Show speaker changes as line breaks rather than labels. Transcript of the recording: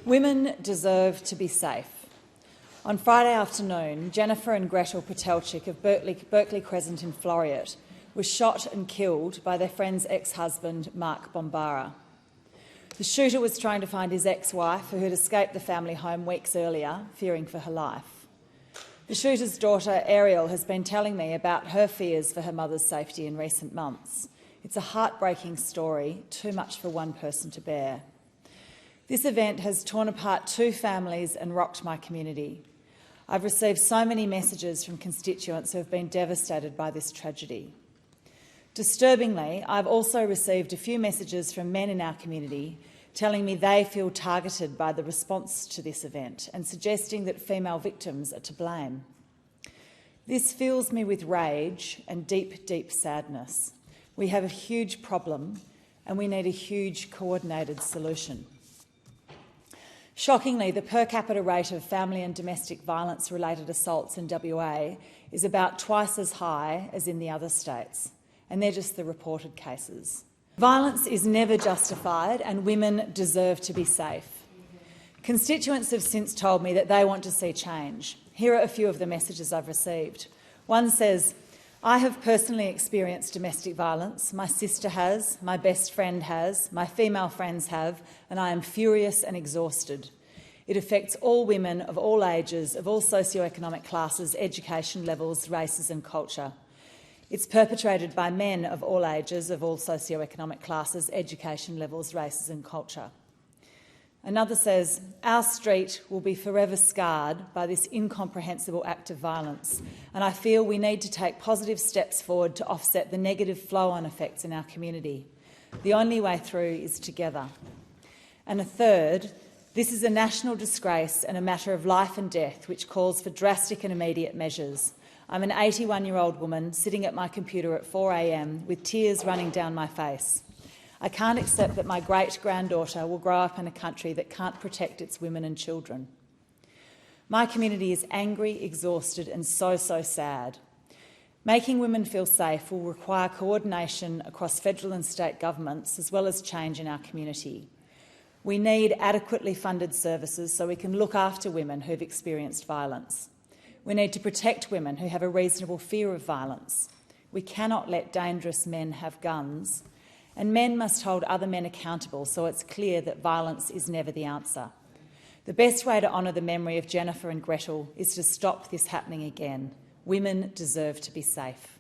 Women deserve to be safe. On Friday afternoon, Jennifer and Gretl Petelczyc of Berkeley Crescent in Floreat were shot and killed by their friend's ex-husband, Mark Bombara. The shooter was trying to find his ex-wife, who had escaped the family home weeks earlier, fearing for her life. The shooter's daughter, Ariel, has been telling me about her fears for her mother's safety in recent months. It's a heartbreaking story, too much for one person to bear. This event has torn apart two families and rocked my community. I've received so many messages from constituents who have been devastated by this tragedy. Disturbingly, I've also received a few messages from men in our community telling me they feel targeted by the response to this event and suggesting that female victims are to blame. This fills me with rage and deep, deep sadness. We have a huge problem and we need a huge coordinated solution. Shockingly, the per capita rate of family and domestic violence-related assaults in WA is about twice as high as in the other states, and they're just the reported cases. Violence is never justified and women deserve to be safe. Constituents have since told me that they want to see change. Here are a few of the messages I've received. One says, "I have personally experienced domestic violence. My sister has, my best friend has, my female friends have, and I am furious and exhausted. It affects all women of all ages, of all socioeconomic classes, education levels, races and culture. It's perpetrated by men of all ages, of all socioeconomic classes, education levels, races and culture." Another says, "Our street will be forever scarred by this incomprehensible act of violence, and I feel we need to take positive steps forward to offset the negative flow-on effects in our community. The only way through is together." And a third, "This is a national disgrace and a matter of life and death which calls for drastic and immediate measures. I'm an 81-year-old woman sitting at my computer at 4 a.m. with tears running down my face. I can't accept that my great-granddaughter will grow up in a country that can't protect its women and children. My community is angry, exhausted and so sad. Making women feel safe will require coordination across federal and state governments as well as change in our community. We need adequately funded services so we can look after women who've experienced violence. We need to protect women who have a reasonable fear of violence. We cannot let dangerous men have guns, and men must hold other men accountable so it's clear that violence is never the answer. The best way to honour the memory of Jennifer and Gretl is to stop this happening again. Women deserve to be safe.